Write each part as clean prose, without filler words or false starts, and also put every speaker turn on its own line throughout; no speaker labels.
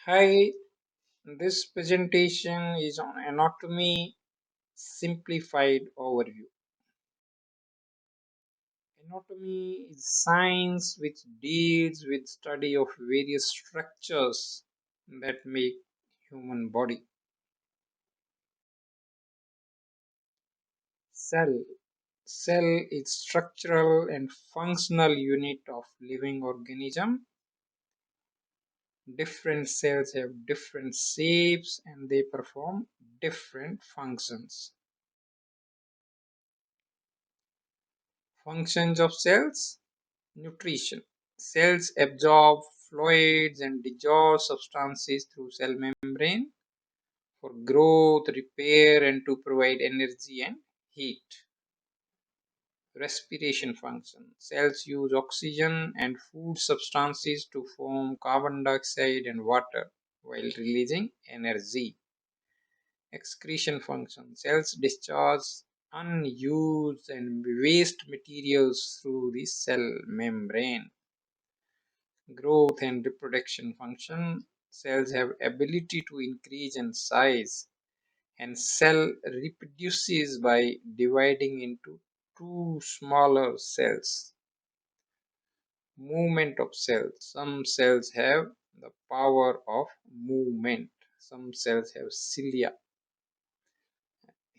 Hi, this presentation is on anatomy simplified overview. Anatomy is science which deals with study of various structures that make human body. Cell. Cell is structural and functional unit of living organism. Different cells have different shapes and they perform different functions. Functions of cells. Nutrition. Cells absorb fluids and dissolve substances through cell membrane for growth, repair, and to provide energy and heat. Respiration function. Cells use oxygen and food substances to form carbon dioxide and water while releasing energy. Excretion function. Cells discharge unused and waste materials through the cell membrane. Growth and reproduction function. Cells have ability to increase in size and cell reproduces by dividing into two smaller cells. Movement of cells. Some cells have the power of movement. Some cells have cilia,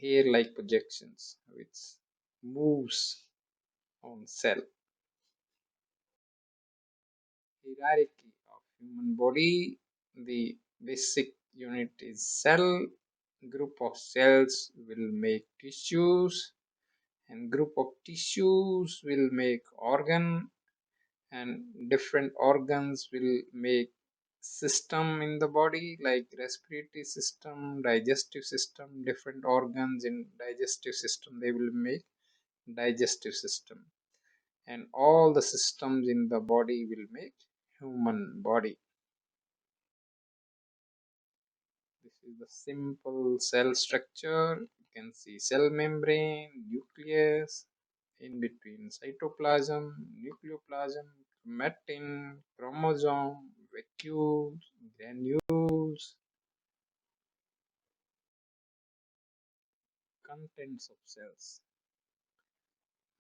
hair-like projections which moves on cell. Hierarchy of human body. The basic unit is cell. Group of cells will make tissues and group of tissues will make organ and different organs will make system in the body like respiratory system, digestive system. Different organs in digestive system, they will make digestive system, and all the systems in the body will make human body. This is the simple cell structure. You can see cell membrane, nucleus, in between cytoplasm, nucleoplasm, chromatin, chromosome, vacuoles, granules. Contents of cells.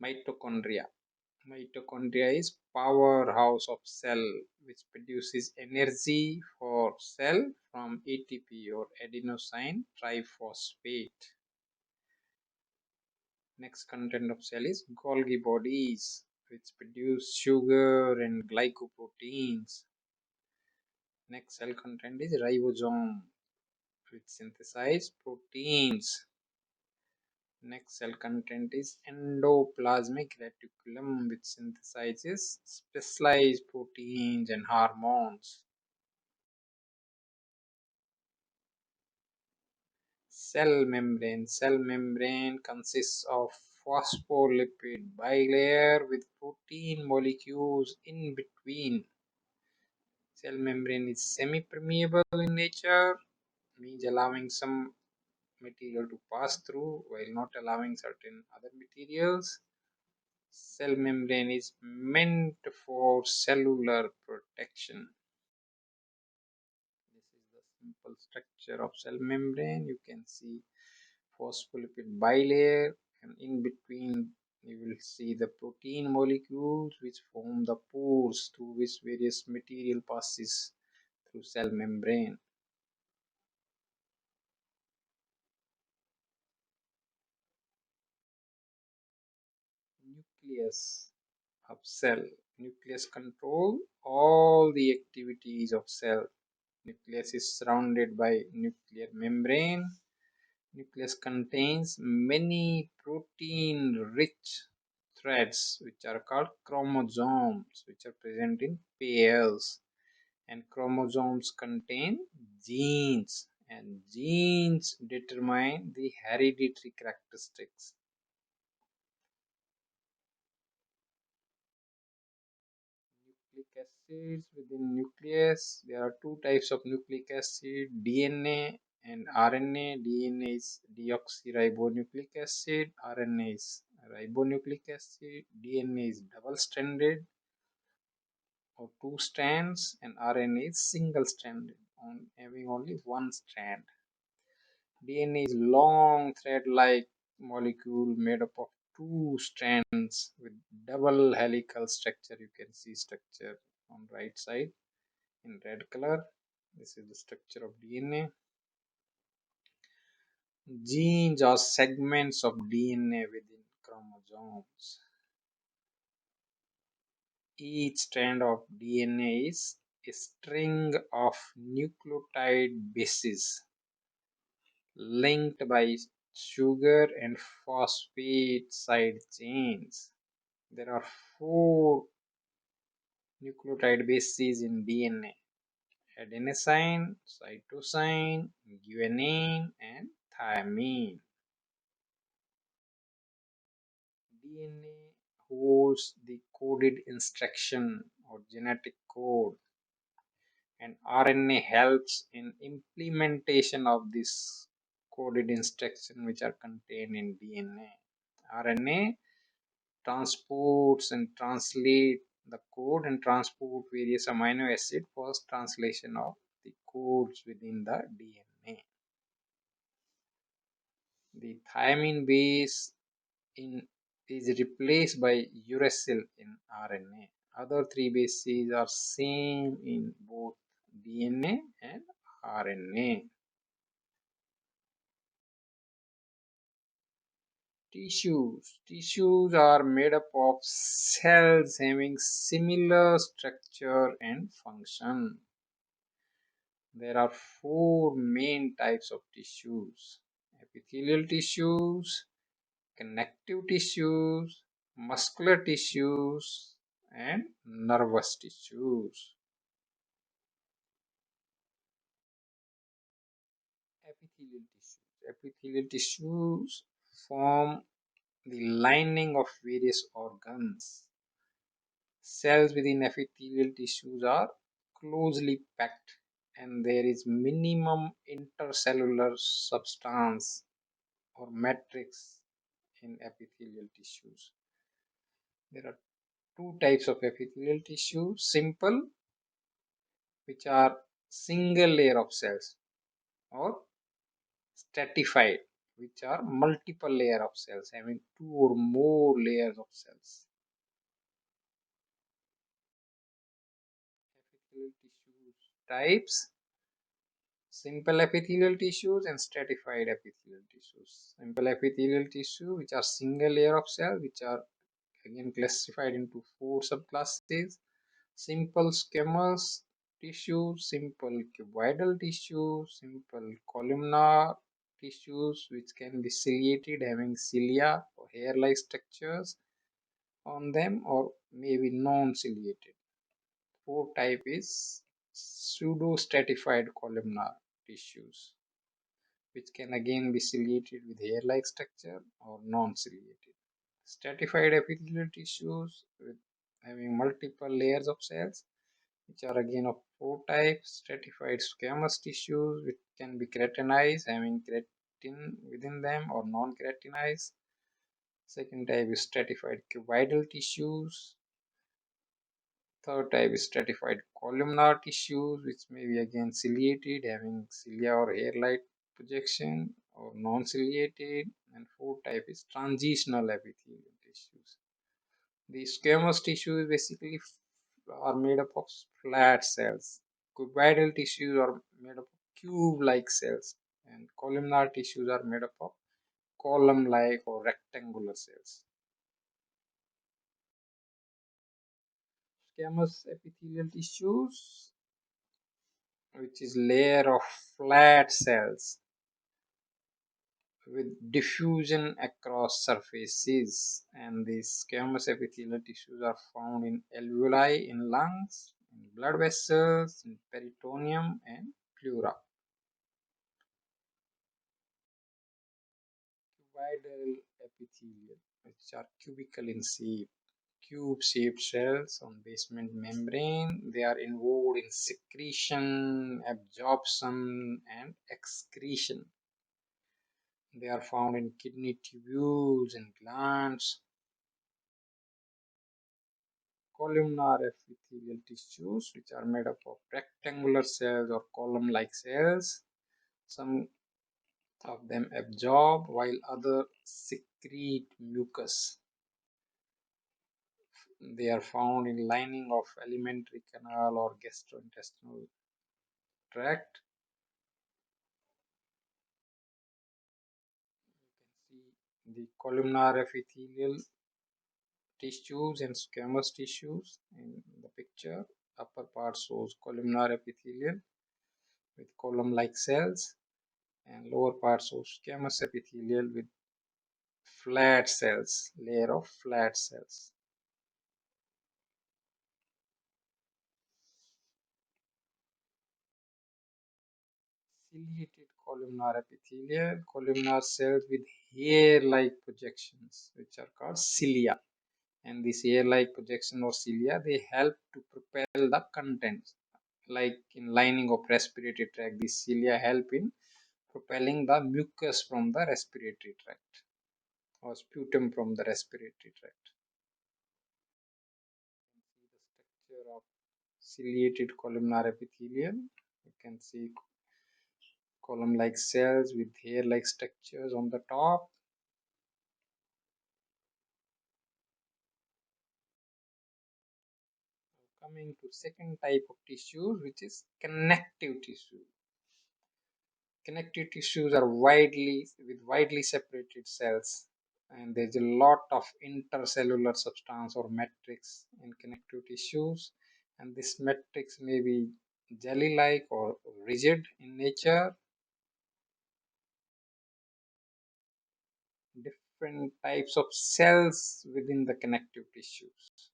Mitochondria. Mitochondria is powerhouse of cell which produces energy for cell from ATP or adenosine triphosphate. Next content of cell is Golgi bodies which produce sugar and glycoproteins. Next cell content is ribosome which synthesize proteins. Next cell content is endoplasmic reticulum which synthesizes specialized proteins and hormones. Cell membrane. Cell membrane consists of phospholipid bilayer with protein molecules in between. Cell membrane is semi-permeable in nature, means allowing some material to pass through while not allowing certain other materials. Cell membrane is meant for cellular protection. This is the simple structure of cell membrane. You can see phospholipid bilayer, and in between you will see the protein molecules which form the pores through which various material passes through cell membrane. Nucleus of cell. Nucleus control all the activities of cell. Nucleus is surrounded by nuclear membrane. Nucleus contains many protein-rich threads which are called chromosomes, which are present in pairs. And chromosomes contain genes, and genes determine the hereditary characteristics. Nucleic acids within nucleus. There are two types of nucleic acid, DNA and RNA. DNA is deoxyribonucleic acid, RNA is ribonucleic acid. DNA is double stranded or two strands, and RNA is single stranded. on having only one strand. DNA is long thread-like molecule made up of two strands with double helical structure. You can see structure on right side in red color. This is the structure of DNA. Genes are segments of DNA within chromosomes. Each strand of DNA is a string of nucleotide bases linked by sugar and phosphate side chains. There are four nucleotide bases in DNA: adenosine, cytosine, guanine, and thymine. DNA holds the coded instruction or genetic code, and RNA helps in implementation of this coded instruction which are contained in DNA. RNA transports and translate the code and transport various amino acid for translation of the codes within the DNA. The thymine base in is replaced by uracil in RNA. Other three bases are same in both DNA and RNA. Tissues are made up of cells having similar structure and function. There are four main types of tissues: epithelial tissues, connective tissues, muscular tissues, and nervous tissues. Epithelial tissues form the lining of various organs. Cells within epithelial tissues are closely packed and there is minimum intercellular substance or matrix in epithelial tissues. There are two types of epithelial tissue: simple, which are single layer of cells, or stratified, which are multiple layer of cells having two or more layers of cells. Epithelial tissues types: simple epithelial tissues and stratified epithelial tissues. Simple epithelial tissue, which are single layer of cell, which are again classified into four subclasses: simple squamous tissue, simple cuboidal tissue, simple columnar tissues which can be ciliated having cilia or hair-like structures on them, or maybe non-ciliated. Fourth type is pseudo-stratified columnar tissues, which can again be ciliated with hair-like structure or non-ciliated. Stratified epithelial tissues with having multiple layers of cells, which are again of four types: stratified squamous tissues, which can be keratinized, having keratin within them, or non-keratinized. Second type is stratified cuboidal tissues. Third type is stratified columnar tissues, which may be again ciliated, having cilia or hair-like projection, or non-ciliated. And fourth type is transitional epithelial tissues. The squamous tissues basically are made up of flat cells. Cuboidal tissues are made up of cube-like cells, and columnar tissues are made up of column-like or rectangular cells. Squamous epithelial tissues, which is layer of flat cells with diffusion across surfaces, and these squamous epithelial tissues are found in alveoli in lungs, in blood vessels, in peritoneum and pleura. Cuboidal epithelial, which are cubical in shape, cube-shaped cells on basement membrane. They are involved in secretion, absorption, and excretion. They are found in kidney tubules and glands. columnar epithelial tissues, which are made up of rectangular cells or column-like cells. Some of them absorb while others secrete mucus. They are found in lining of alimentary canal or gastrointestinal tract. You can see the columnar epithelial tissues and squamous tissues in the picture. Upper part shows columnar epithelial with column-like cells, and lower part shows squamous epithelial with flat cells, layer of flat cells. Ciliated columnar epithelial, columnar cells with hair-like projections, which are called cilia. And this hair-like projection or cilia, they help to propel the contents. Like in lining of respiratory tract, these cilia help in propelling the mucus from the respiratory tract or sputum from the respiratory tract. See the structure of ciliated columnar epithelium. You can see column-like cells with hair-like structures on the top. Coming to second type of tissues, which is connective tissue. Connective tissues are widely separated cells, and there's a lot of intercellular substance or matrix in connective tissues, and this matrix may be jelly-like or rigid in nature. Different types of cells within the connective tissues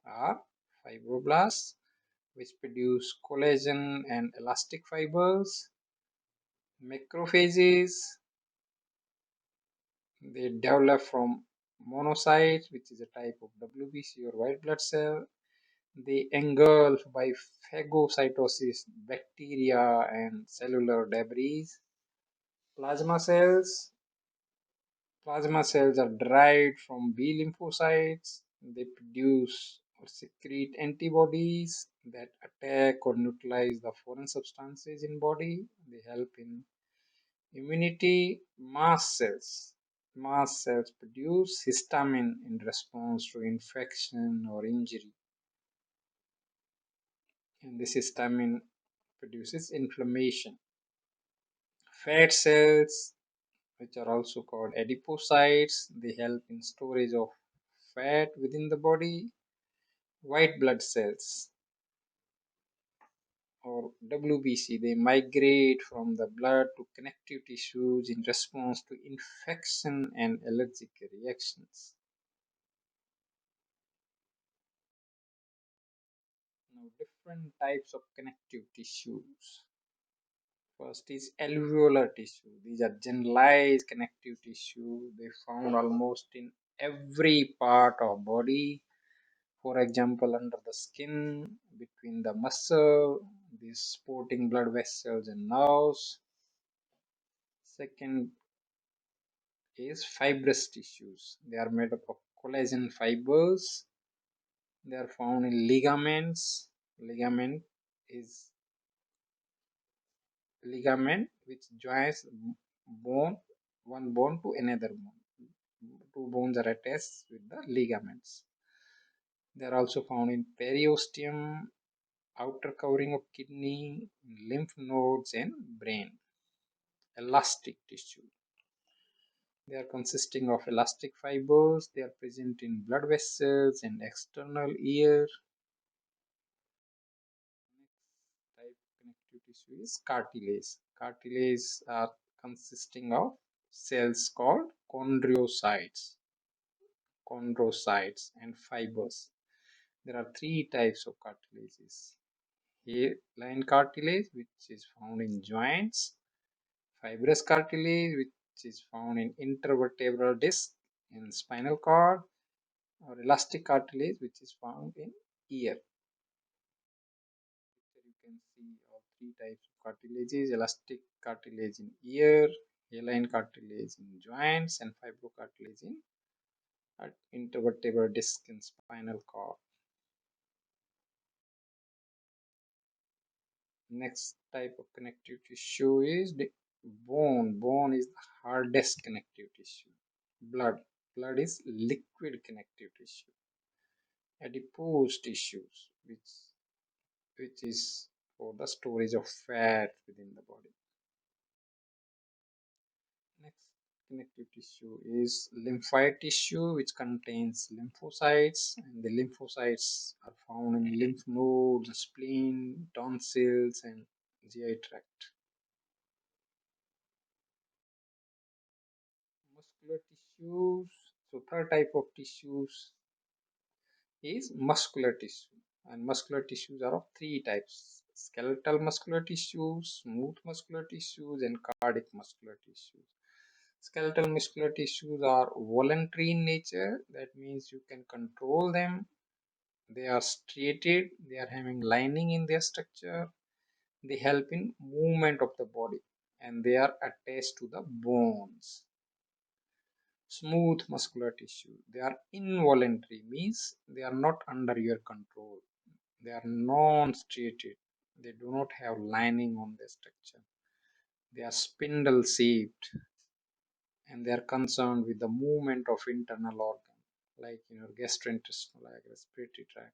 are fibroblasts, which produce collagen and elastic fibers, macrophages. They develop from monocytes, which is a type of WBC or white blood cell. They engulf by phagocytosis bacteria and cellular debris. Plasma cells. Plasma cells are derived from B lymphocytes. They produce or secrete antibodies that attack or neutralize the foreign substances in body. They help in immunity. Mast cells. Mast cells produce histamine in response to infection or injury. And this histamine produces inflammation. Fat cells, which are also called adipocytes, they help in storage of fat within the body. White blood cells or WBC, they migrate from the blood to connective tissues in response to infection and allergic reactions. Now, different types of connective tissues. First is alveolar tissue. These are generalized connective tissue. They found almost in every part of body. For example, under the skin, between the muscle, these supporting blood vessels and nerves. Second is fibrous tissues. They are made up of collagen fibers. They are found in ligaments. Is ligament which joins bone, one bone to another bone. Two bones are attached with the ligaments. They are also found in periosteum, outer covering of kidney, lymph nodes, and brain. Elastic tissue. They are consisting of elastic fibers. They are present in blood vessels and external ear. Next type of connective tissue is cartilage. Cartilage are consisting of cells called chondrocytes and fibers. There are three types of cartilages. Hairline cartilage, which is found in joints. Fibrous cartilage, which is found in intervertebral disc in spinal cord. Or elastic cartilage, which is found in ear. You can see all three types of cartilages: elastic cartilage in ear, hairline cartilage in joints, and fibrocartilage in intervertebral disc in spinal cord. Next type of connective tissue is the bone. Bone is the hardest connective tissue. Blood. Blood is liquid connective tissue. Adipose tissues, which is for the storage of fat within the body. Next connective tissue is lymphoid tissue, which contains lymphocytes, and the lymphocytes are found in lymph nodes, spleen, tonsils, and GI tract. Muscular tissues. So third type of tissues is muscular tissue. And muscular tissues are of three types: skeletal muscular tissues, smooth muscular tissues, and cardiac muscular tissues. Skeletal muscular tissues are voluntary in nature, that means you can control them. They are striated, they are having lining in their structure, they help in movement of the body, and they are attached to the bones. Smooth muscular tissue, they are involuntary, means they are not under your control. They are non-striated. They do not have lining on their structure. They are spindle shaped, and they are concerned with the movement of internal organ, like gastrointestinal, like respiratory tract.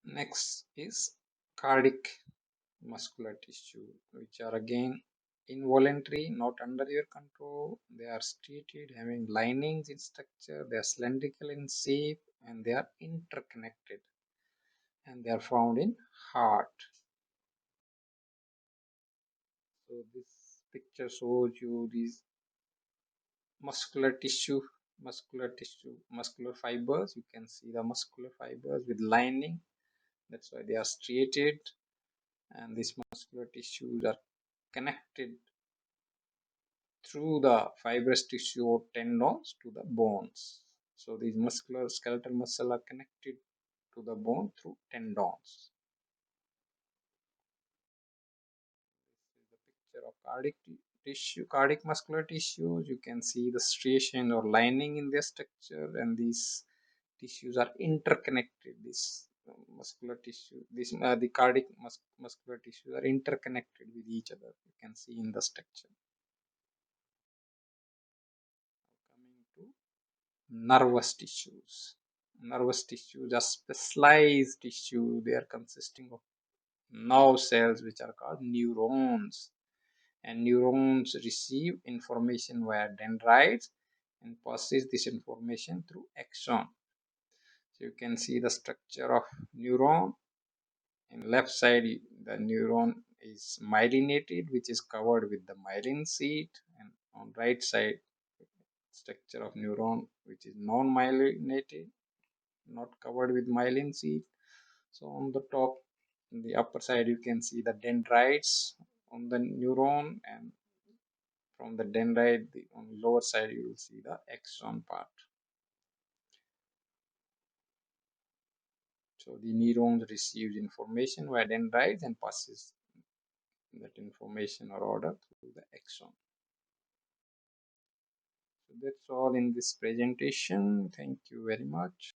Next is cardiac muscular tissue, which are again involuntary, not under your control. They are striated, having linings in structure. They are cylindrical in shape, and they are interconnected, and they are found in heart. So this picture shows you these muscular tissue, muscular fibers. You can see the muscular fibers with lining. That's why they are striated, and these muscular tissues are connected through the fibrous tissue or tendons to the bones. So these muscular skeletal muscle are connected to the bone through tendons. This is the picture of cardiac muscular tissues. You can see the striation or lining in their structure, and these tissues are interconnected. This muscular tissue, the cardiac muscular tissues are interconnected with each other. You can see in the structure. Coming to nervous tissues. Nervous tissues are specialized tissue. They are consisting of nerve cells, which are called neurons. And neurons receive information via dendrites and passes this information through axon. So you can see the structure of neuron. In left side, the neuron is myelinated, which is covered with the myelin sheath, and on right side, structure of neuron, which is non-myelinated, not covered with myelin sheath. So on the top, in the upper side, you can see the dendrites on the neuron, and from the dendrite, on the lower side, you will see the axon part. So the neurons receives information via dendrites and passes that information or order through the axon. So that's all in this presentation. Thank you very much.